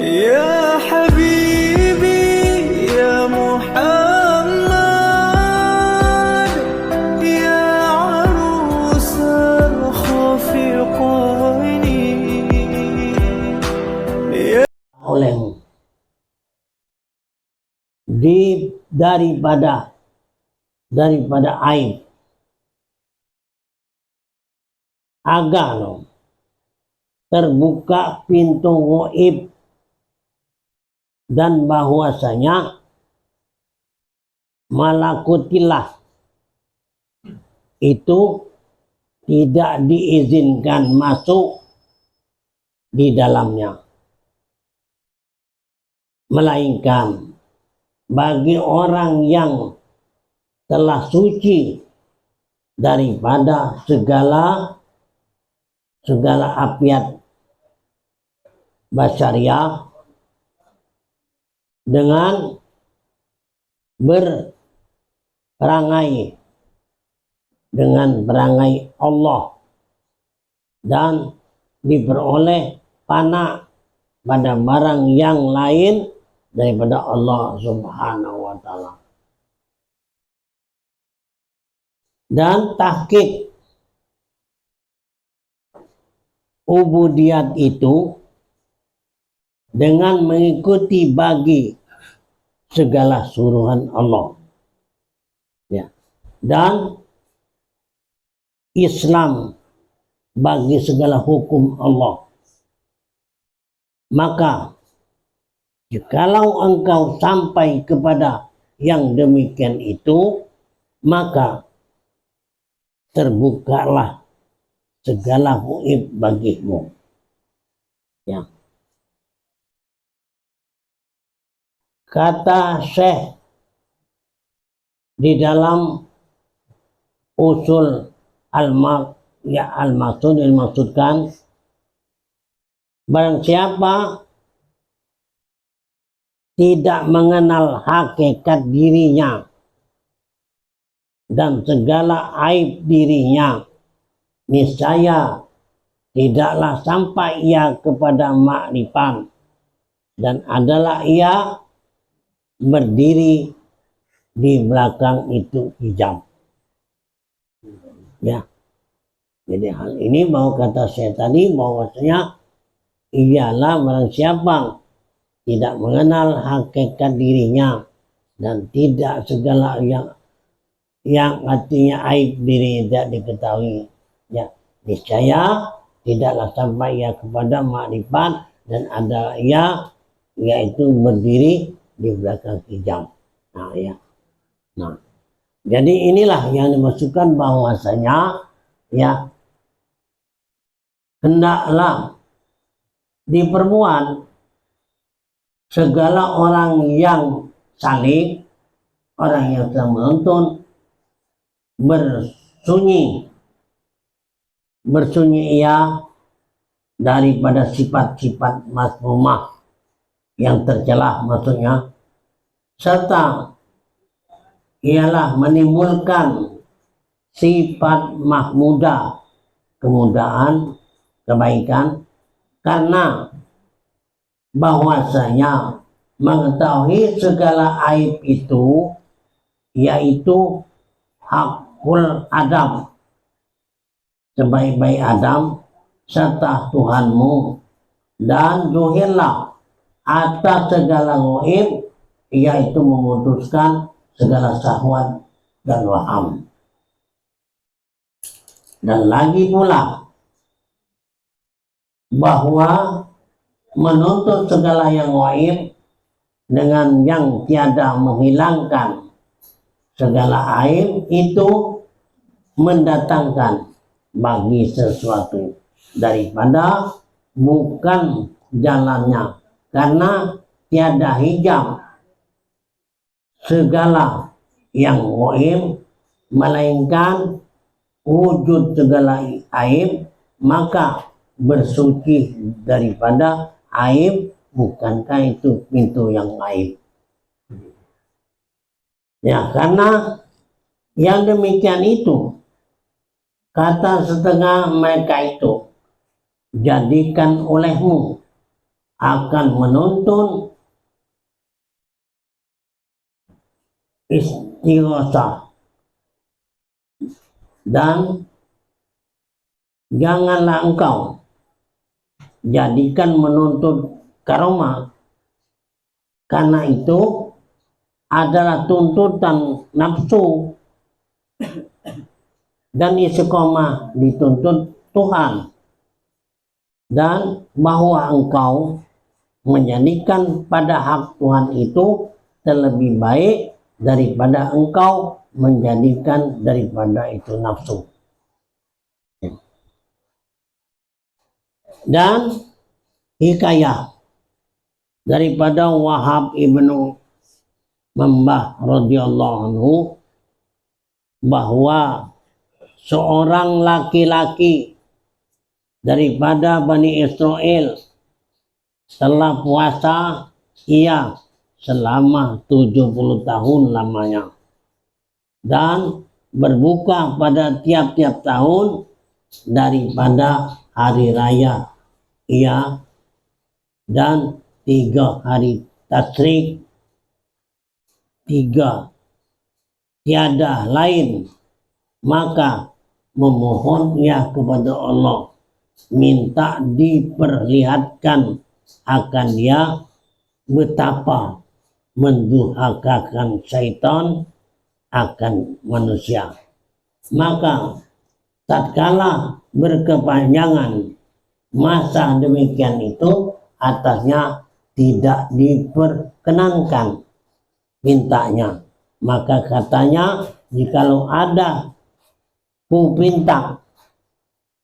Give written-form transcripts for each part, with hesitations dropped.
يا حبيبي يا محمد يا عروس الخفقين olehmu daripada aib agar terbuka pintu gaib dan bahwasanya malakutillah itu tidak diizinkan masuk di dalamnya, melainkan bagi orang yang telah suci daripada segala afiat basyariah dengan berangai Allah dan diperoleh panah pada barang yang lain daripada Allah Subhanahu wa Ta'ala. Dan tahqiq ubudiyat itu dengan mengikuti bagi segala suruhan Allah, ya, dan Islam bagi segala hukum Allah. Maka jikalau engkau sampai kepada yang demikian itu, maka terbukalah segala gaib bagimu, ya. Kata Syekh di dalam usul al-maqsud dimaksudkan barang siapa tidak mengenal hakikat dirinya dan segala aib dirinya, niscaya tidaklah sampai ia kepada makrifat, dan adalah ia berdiri di belakang itu hijab, ya. Jadi hal ini bahwa kata saya tadi bahwasanya ialah barang siapa tidak mengenal hakikat dirinya dan tidak segala yang artinya aib diri tidak diketahui, ya, niscaya tidaklah sampai ia kepada makrifat, dan ada ia yaitu berdiri di belakang hijab. Nah, ya. Nah, jadi inilah yang dimaksudkan bahwasanya, ya, hendaklah diperbuat segala orang yang salik, orang yang sedang menuntun, bersunyi ia daripada sifat-sifat mazmumah yang tercelah, maksudnya, serta ialah menimbulkan sifat mahmudah, kemudahan, kebaikan, karena bahwasanya mengetahui segala aib itu yaitu hakul Adam, sebaik-baik Adam serta Tuhanmu, dan zuhirlah atas segala gaib, yaitu memutuskan segala syahwat dan waham. Dan lagi pula bahwa menuntut segala yang gaib dengan yang tiada menghilangkan segala aib itu mendatangkan bagi sesuatu daripada bukan jalannya, karena tiada hijab segala yang gaib, melainkan wujud segala aib, maka bersuci daripada aib, bukankah itu pintu yang aib? Ya, karena yang demikian itu, kata setengah mereka itu, jadikan olehmu akan menuntun istighosah, dan janganlah engkau jadikan menuntut karomah, karena itu adalah tuntutan nafsu, dan istiqomah dituntut Tuhan, dan bahwa engkau menjadikan pada hak Tuhan itu terlebih baik daripada engkau menjadikan daripada itu nafsu. Dan hikayah daripada Wahab ibnu Membah radhiyallahu anhu bahwa seorang laki-laki daripada Bani Israel setelah puasa ia selama 70 tahun lamanya, dan berbuka pada tiap-tiap tahun daripada hari raya ia, dan 3 hari tasyrik, 3 tiada lain, maka memohonnya kepada Allah, minta diperlihatkan akan dia betapa mendurhakakan syaitan akan manusia. Maka tatkala berkepanjangan masa demikian itu, atasnya tidak diperkenankan mintanya. Maka katanya, jikalau ada ku perintah,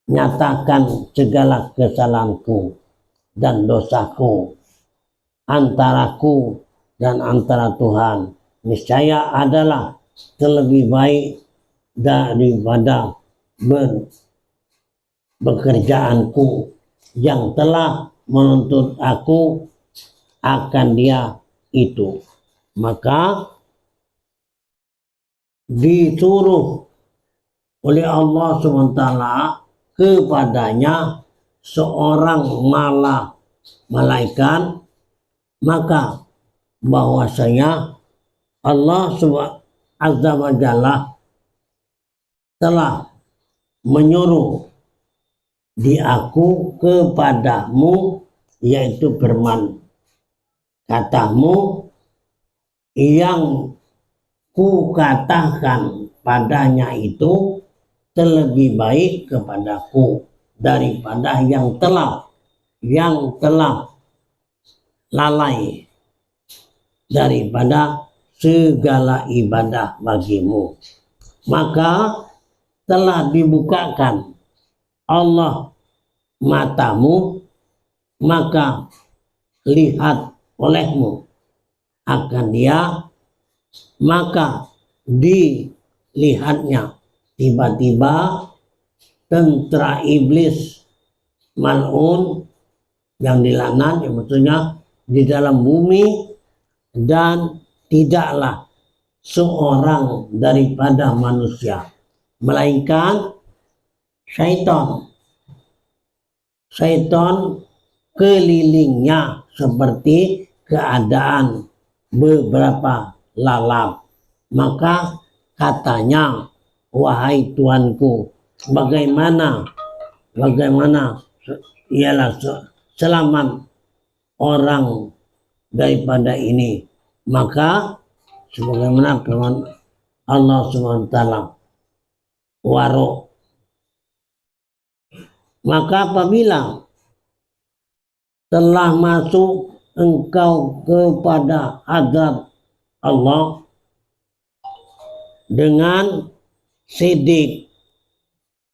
nyatakan segala kesalahanku dan dosaku antaraku dan antara Tuhan, niscaya adalah terlebih baik daripada pekerjaanku yang telah menuntut aku akan dia itu. Maka disuruh oleh Allah SWT kepadanya seorang malaikat, maka bahwasanya Allah Azza wa Jalla telah menyuruh di aku kepadamu, yaitu firman katamu yang ku katakan padanya itu terlebih baik kepadaku daripada yang telah lalai daripada segala ibadah bagimu. Maka telah dibukakan Allah matamu, maka lihat olehmu akan dia, maka dilihatnya tiba-tiba tentara iblis mal'un yang dilaknat, yang maksudnya di dalam bumi, dan tidaklah seorang daripada manusia melainkan syaitan kelilingnya seperti keadaan beberapa lalap. Maka katanya, wahai Tuanku, bagaimana ialah selamat orang daripada ini. Maka sebagaimana firman Allah SWT, waro, maka apabila telah masuk engkau kepada hadrat Allah dengan sidik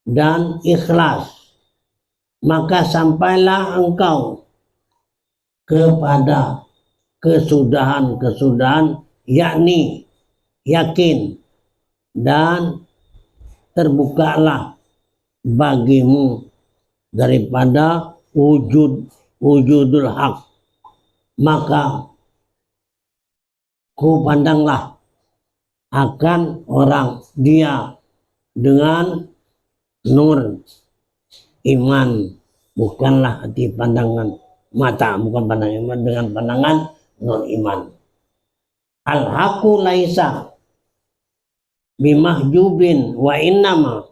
dan ikhlas, maka sampailah engkau kepada kesudahan, yakni yakin, dan terbukalah bagimu daripada wujudul hak. Maka ku pandanglah akan orang dia dengan nur iman, bukanlah hati pandangan mata, bukan pandangan iman, dengan pandangan non iman. Al-haqqu laisa bimahjubin wa innama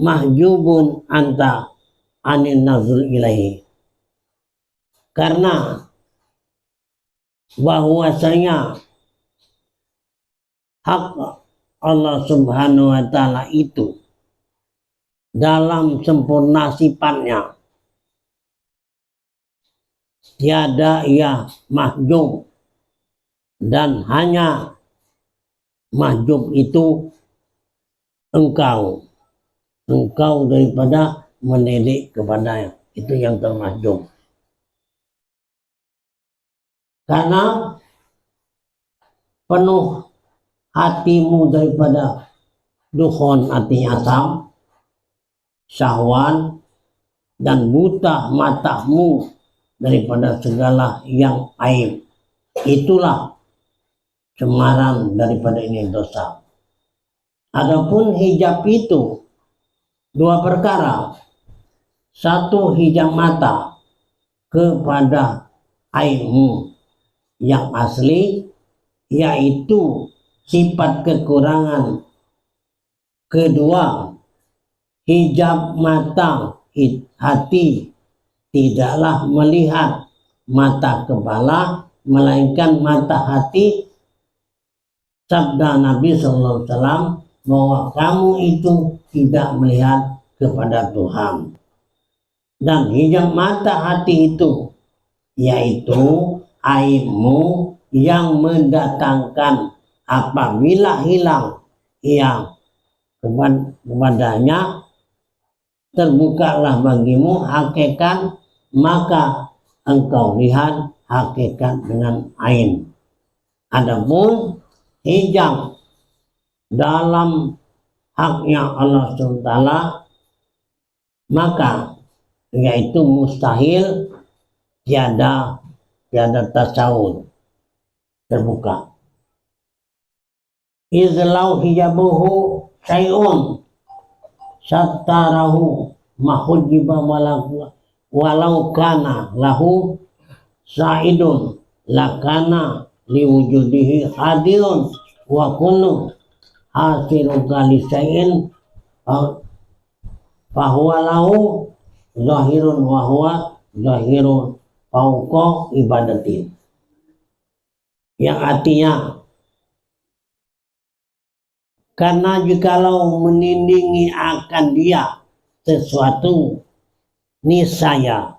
mahjubun anta anin nazul ilaihi. Karena bahwasanya hak Allah Subhanahu wa taala itu dalam sempurna sifatnya tiada ia mahjub, dan hanya mahjub itu engkau daripada mendidik kepadanya, itu yang termahjub. Karena penuh hatimu daripada dukhon, artinya asam, syahwan, dan buta matamu daripada segala yang aib, itulah cemaran daripada ini dosa. Adapun hijab itu dua perkara. Satu, hijab mata kepada aibmu yang asli, yaitu sifat kekurangan. Kedua, hijab mata hati, tidaklah melihat mata kepala, melainkan mata hati. Sabda Nabi SAW bahwa kamu itu tidak melihat kepada Tuhan. Dan hijab mata hati itu yaitu aibmu yang mendatangkan apabila hilang yang kepadanya, terbukalah bagimu hakikat, maka engkau lihat hakikat dengan ain. Adapun hijab dalam haknya Allah SWT, maka yaitu mustahil, tiada tasawur, terbuka. Izlau hijabuhu syai'un satarahu mahujibah walau kana lahu sa'idun lakana liwujudihi hadirun wa kullu hasilu kalisain fahuwa lahu zahirun wa huwa zahirun fauqa ibadatin. Yang artinya, karena jikalau menindingi akan dia sesuatu, niscaya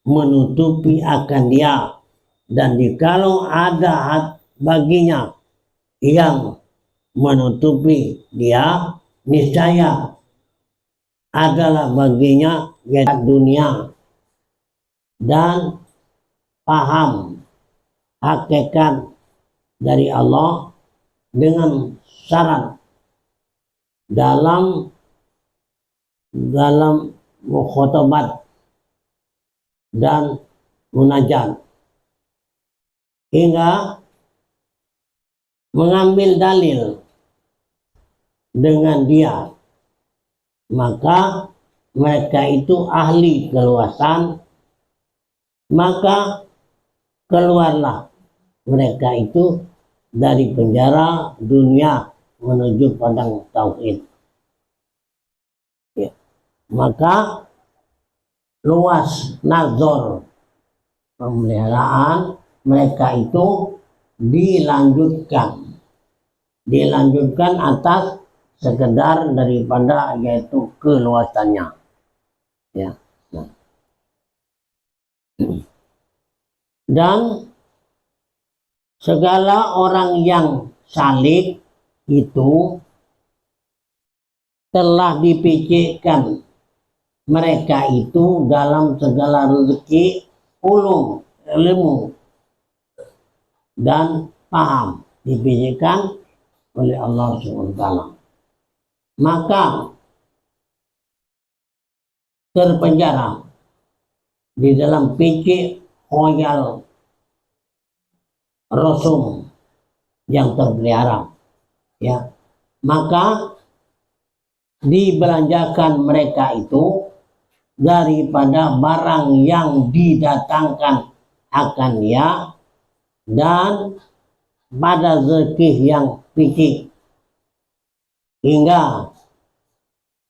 menutupi akan dia, dan jikalau ada baginya yang menutupi dia, niscaya adalah baginya yaitu dunia, dan paham hakikat dari Allah dengan syarat dalam mukhotobat dan munajat, hingga mengambil dalil dengan dia, maka mereka itu ahli keluasan, maka keluarlah mereka itu dari penjara dunia menuju padang tauhid. Ya. Maka luas nazar pemeliharaan mereka itu dilanjutkan atas sekedar daripada yaitu keluasannya. Ya. Nah. Dan segala orang yang salik itu telah dipikirkan mereka itu dalam segala rezeki, ulum, ilmu, dan paham, dipikirkan oleh Allah SWT. Maka terpenjara di dalam pikir khoyal rosum yang terpelihara, ya, maka dibelanjakan mereka itu daripada barang yang didatangkan akan dia, dan pada zikir yang fisik, hingga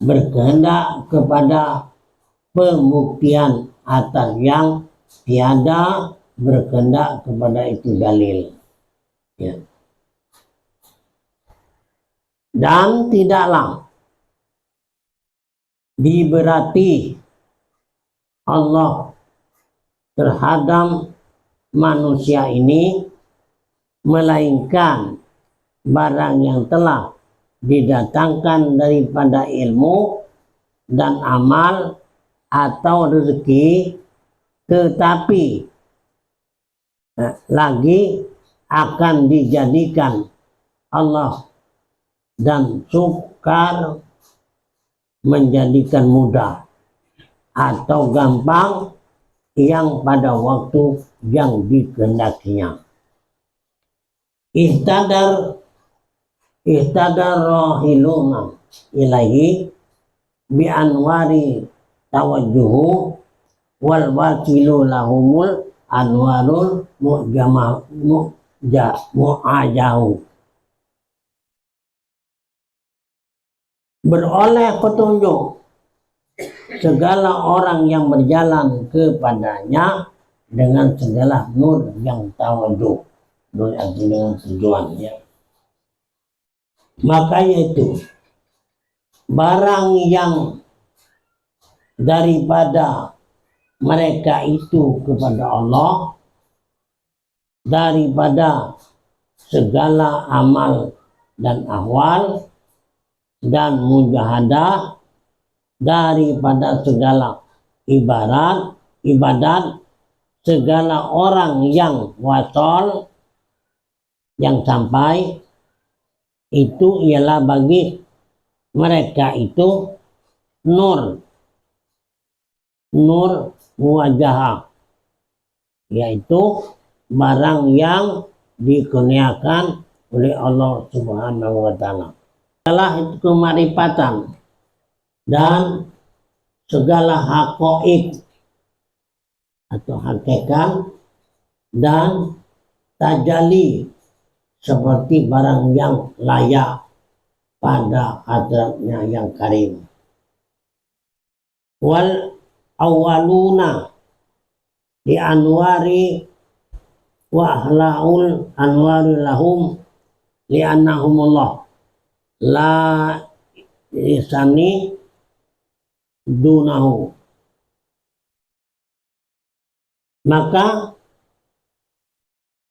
berkehendak kepada pembuktian atas yang tiada berkehendak kepada itu dalil. Ya. Dan tidaklah diberati Allah terhadap manusia ini melainkan barang yang telah didatangkan daripada ilmu dan amal atau rezeki, tetapi lagi akan dijadikan Allah dan sukar menjadikan mudah atau gampang yang pada waktu yang dikehendakinya. Ihtadar rohiluna ilahi bi anwari tawajjuhu wal wakilu lahumul anwarul mu'ajahu. Beroleh petunjuk segala orang yang berjalan kepadanya dengan segala nur yang tawadhu, nur arti dengan tujuan, ya. Makanya itu barang yang daripada mereka itu kepada Allah, daripada segala amal dan ahwal dan mujahadah, daripada segala ibadat, segala orang yang wasol, yang sampai, itu ialah bagi mereka itu nur muwajjahah, yaitu barang yang dikurniakan oleh Allah Subhanahu wa Ta'ala. Segala itu kemarifatan dan segala hakoik atau hakikat dan tajali seperti barang yang layak pada hadratnya yang karim. Wal awaluna di anwari wa ahlaul anwari lahum li'annahumullah la isani dunahu. Maka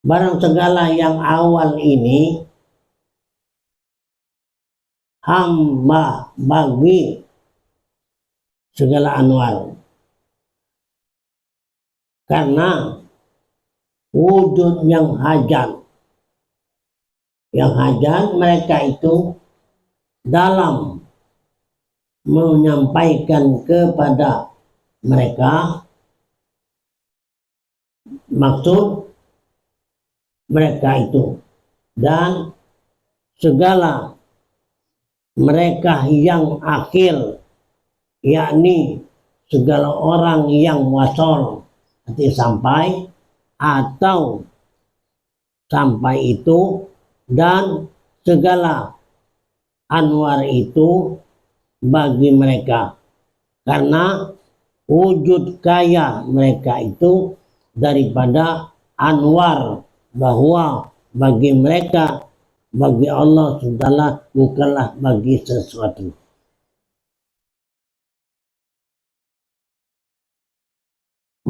barang segala yang awal ini hamba bagi segala anwar, karena wujud yang hajat mereka itu dalam menyampaikan kepada mereka maksud mereka itu, dan segala mereka yang akhir, yakni segala orang yang wasol, arti sampai atau sampai itu, dan segala anwar itu bagi mereka, karena wujud kaya mereka itu daripada anwar, bahwa bagi mereka, bagi Allah Subhanahu bukanlah bagi sesuatu.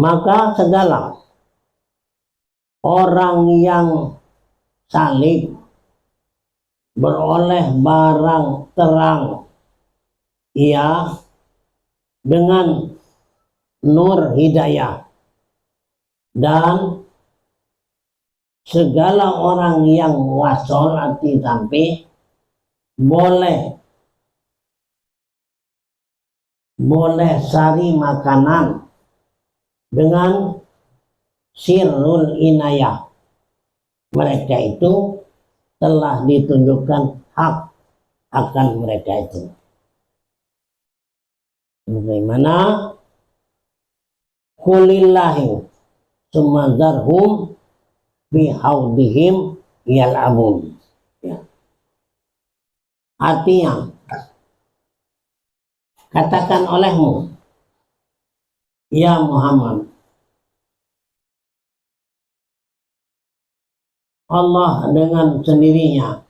Maka segala orang yang salik beroleh barang terang, ia dengan nur hidayah, dan segala orang yang wasol arti sampai boleh sari makanan dengan sirrul inayah, mereka itu telah ditunjukkan hak akan mereka itu. Bagaimana kulillahi sumazarhum bihaudihim yal'abun. Ya. Artinya, katakan olehmu, ya Muhammad, Allah dengan sendirinya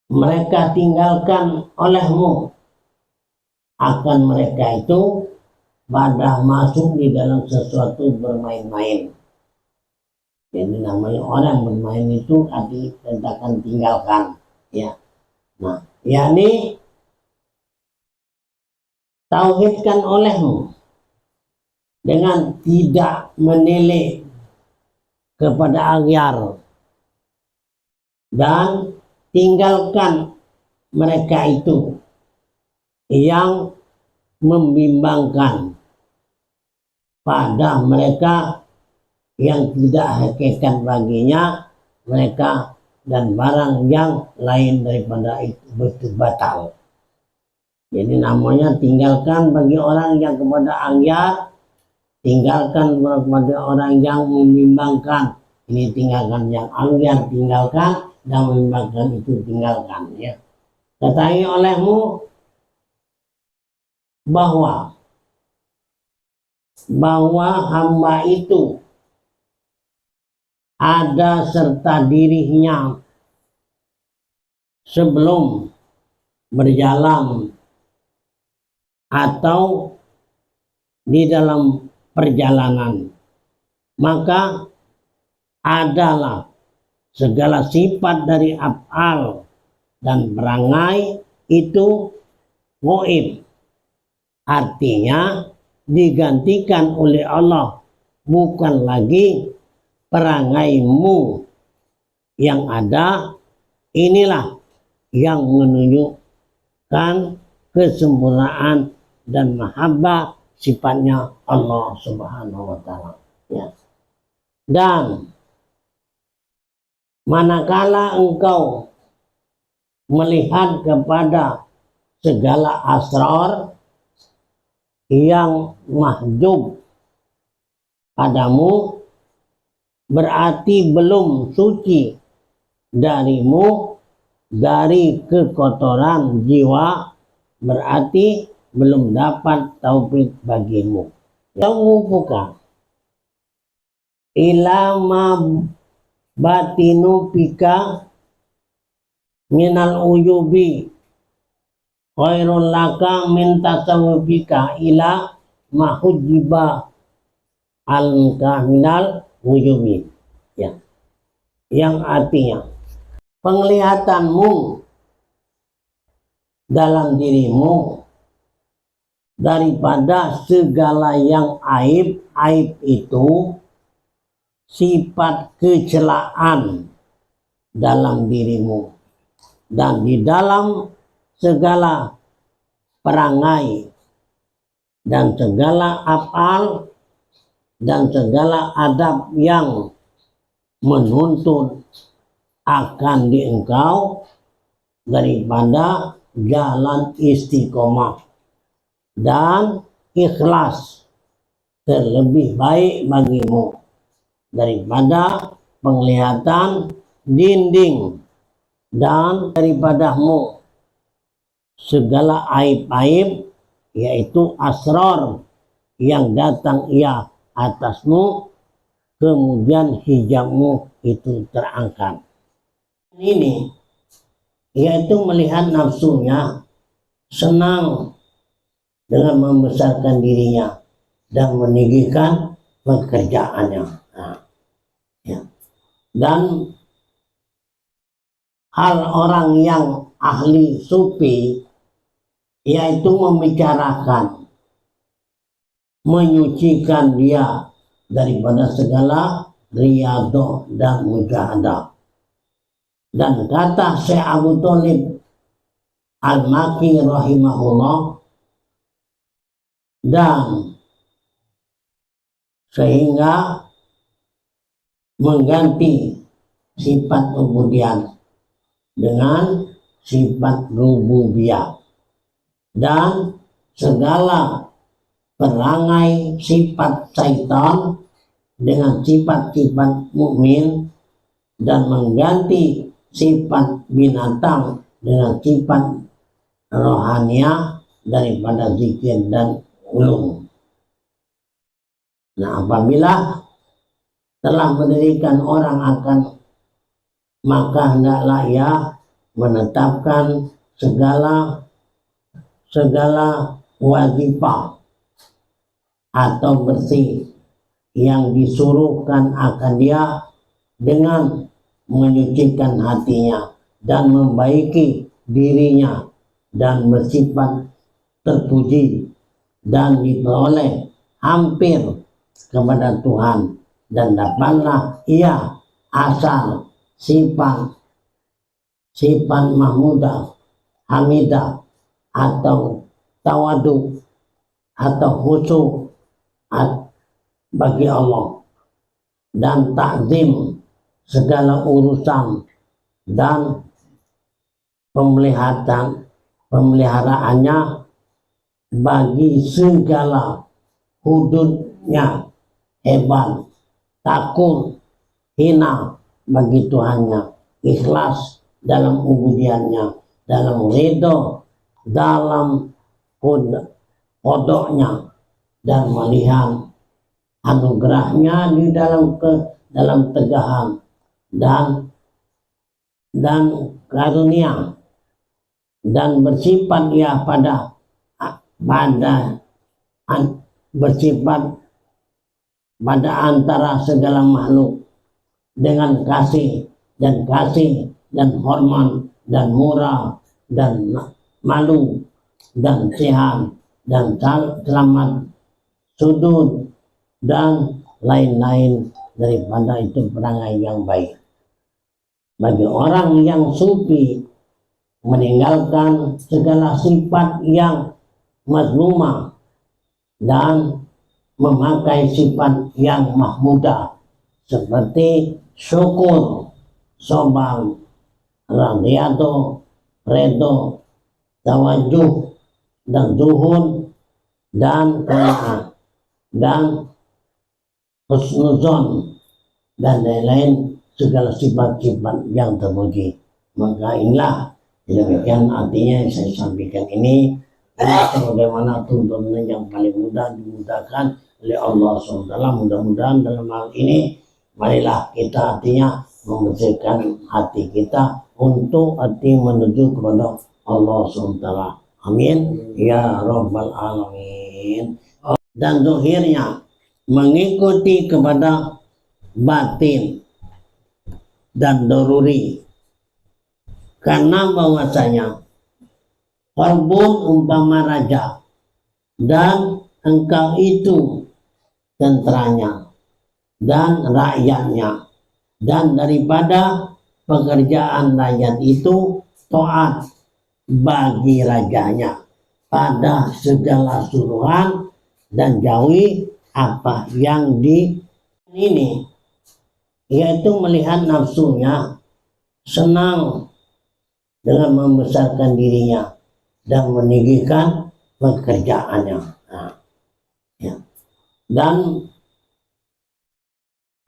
mereka tinggalkan olehmu, akan mereka itu pada masuk di dalam sesuatu bermain-main. Jadi namanya orang bermain itu arti katakan tinggalkan, ya. Nah, yakni tauhidkan olehmu dengan tidak menilik kepada aghyar dan tinggalkan mereka itu yang membimbangkan pada mereka yang tidak hakikat baginya mereka dan barang yang lain daripada itu betul batal. Jadi namanya tinggalkan bagi orang yang kepada aghyar, tinggalkan kepada orang yang membimbangkan. Ini tinggalkan yang aghyar, tinggalkan, dan membimbangkan itu tinggalkan, ya. Katakan olehmu bahwa hamba itu ada serta dirinya sebelum berjalan atau di dalam perjalanan, maka adalah segala sifat dari af'al dan perangai itu ghaib, artinya digantikan oleh Allah, bukan lagi perangaimu yang ada. Inilah yang menunjukkan kesempurnaan dan mahabbah sifatnya Allah Subhanahu wa Ta'ala, ya. Dan manakala engkau melihat kepada segala asrar yang mahjub padamu, berarti belum suci darimu dari kekotoran jiwa, berarti belum dapat taufik bagimu. Tawufuka ilama batinu pika minal uyubi khairul laka min tasawwufika ila mahujjiba al-kaminal uyubi, ya. Yang artinya penglihatanmu dalam dirimu daripada segala yang aib itu sifat kecelaan dalam dirimu, dan di dalam segala perangai dan segala af'al dan segala adab yang menuntut akan di engkau daripada jalan istiqomah dan ikhlas terlebih baik bagimu daripada penglihatan dinding dan daripadamu segala aib-aib, yaitu asrar yang datang ia atasmu, kemudian hijabmu itu terangkat. Ini yaitu melihat nafsunya senang dengan membesarkan dirinya dan meninggikan pekerjaannya. Nah, ya. Dan hal orang yang ahli sufi yaitu membicarakan, menyucikan dia daripada segala riyadhah dan mujahadah. Dan kata Syekh Abu Thalib Al-Maki rahimahullah, dan sehingga mengganti sifat ubudiyah dengan sifat rububiyah, dan segala perangai sifat syaitan dengan sifat-sifat mukmin dan mengganti sifat binatang dengan sifat rohania daripada zikir dan ulum. Nah, apabila telah mendirikan orang akan, maka hendaklah ia menetapkan segala wazifah atau bersih yang disuruhkan akan dia dengan menyucikan hatinya dan membaiki dirinya dan bersifat terpuji dan diperoleh hampir kepada Tuhan, dan dapatlah ia asal sifat mahmudah, hamidah atau tawadu atau khusyuk bagi Allah, dan takzim segala urusan dan pemeliharaannya bagi segala hududnya, hebat, takut, hina bagi Tuhannya, ikhlas dalam ubudiannya, dalam ridho, dalam kodoknya, dan melihat anugerahnya di dalam tegahan dan karunia, dan bersifat ia bersifat pada antara segala makhluk dengan kasih dan hormat dan murah dan malu dan sehat dan selamat sudut dan lain-lain daripada itu perangai yang baik. Bagi orang yang sufi, meninggalkan segala sifat yang mazmumah dan memakai sifat yang mahmudah seperti syukur, sabar, radiyatu, redo, tawajuh, dan zuhud, dan qanaah, dan husnuzon, dan lain-lain segala sifat-sifat yang terpuji. Maka inilah demikian artinya yang saya sampaikan ini. Bagaimana tuntunan yang paling mudah dimudahkan oleh Allah SWT. Mudah-mudahan dalam hal ini marilah kita artinya membersihkan hati kita untuk hati menuju kepada Allah SWT. Amin ya Rabbal Alamin. Dan zahirnya mengikuti kepada batin dan daruri, karena bahwasanya Qalbun umpama raja, dan engkau itu tenteranya dan rakyatnya, dan daripada pekerjaan rakyat itu taat bagi rajanya pada segala suruhan dan jauhi apa yang ini, yaitu melihat nafsunya senang dengan membesarkan dirinya dan meninggikan pekerjaannya. Dan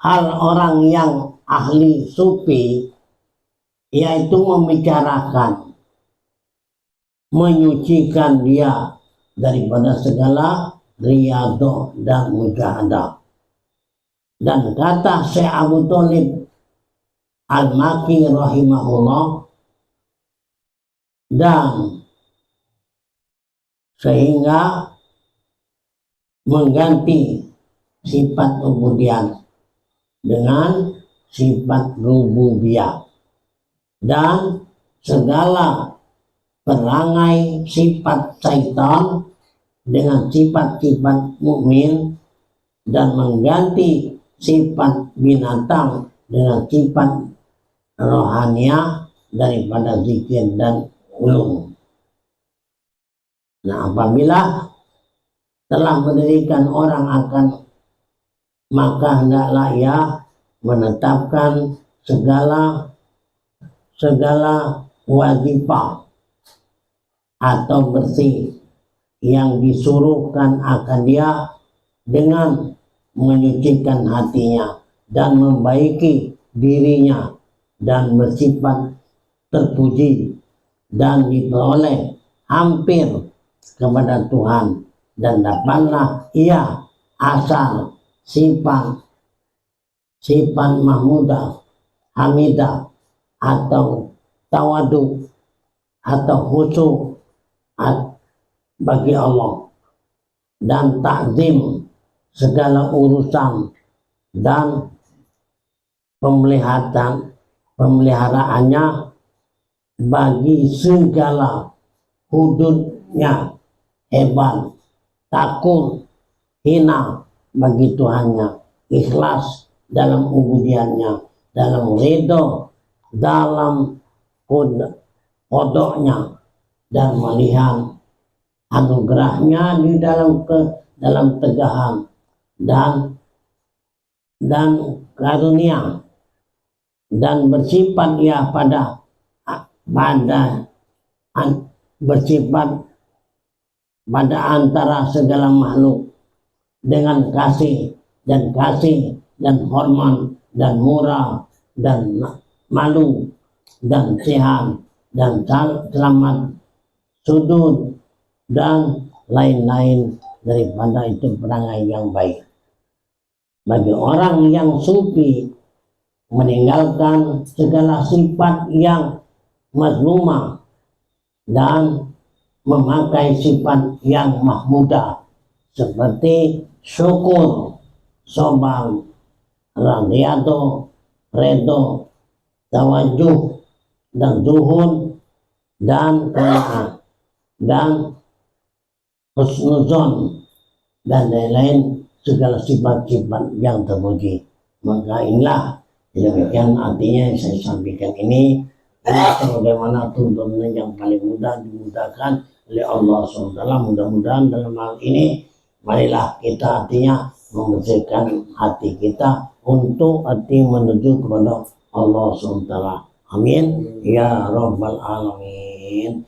hal orang yang ahli sufi yaitu membicarakan, menyucikan dia daripada segala riyadhah dan mujahadah. Dan kata Syekh Abu Thalib Al-Maki rahimahullah, dan sehingga mengganti sifat ubudiyah dengan sifat rububiyah, dan segala perangai sifat syaitan dengan sifat-sifat mukmin, dan mengganti sifat binatang dengan sifat rohania daripada zikir dan ulum. Nah, apabila telah mendirikan orang akan, maka hendaklah ia menetapkan segala wazifah atau bersih yang disuruhkan akan dia dengan menyucikan hatinya dan membaiki dirinya dan bersifat terpuji dan diperoleh hampir kepada Tuhan, dan dapatlah ia asal sifat mahmudah, hamidah, atau tawadu, atau khusyuk bagi Allah, dan takzim segala urusan dan pemeliharaannya bagi segala hududnya, hebat, takut, hina bagi Tuhannya, ikhlas dalam ubudiannya, dalam ridho, dalam kodoknya, dan melihat anugerahnya di dalam tegahan dan karunia, dan bersifat ia bersifat pada antara segala makhluk dengan kasih dan hormat dan murah dan malu dan sehat dan selamat sudut dan lain-lain daripada itu perangai yang baik. Bagi orang yang sufi, meninggalkan segala sifat yang mazmumah dan memakai sifat yang mahmudah seperti syukur, sabar, radiyatu, redo, tawajuh, dan zuhud, dan qanaah, dan husnuzon, dan lain-lain segala sifat-sifat yang terpuji. Maka inilah demikian artinya yang saya sampaikan ini. Bagaimana tuntunan yang paling mudah dimudahkan oleh Allah SWT. Mudah-mudahan dalam hal ini marilah kita artinya membersihkan hati kita untuk hati menuju kepada Allah SWT. Amin ya rabbal alamin.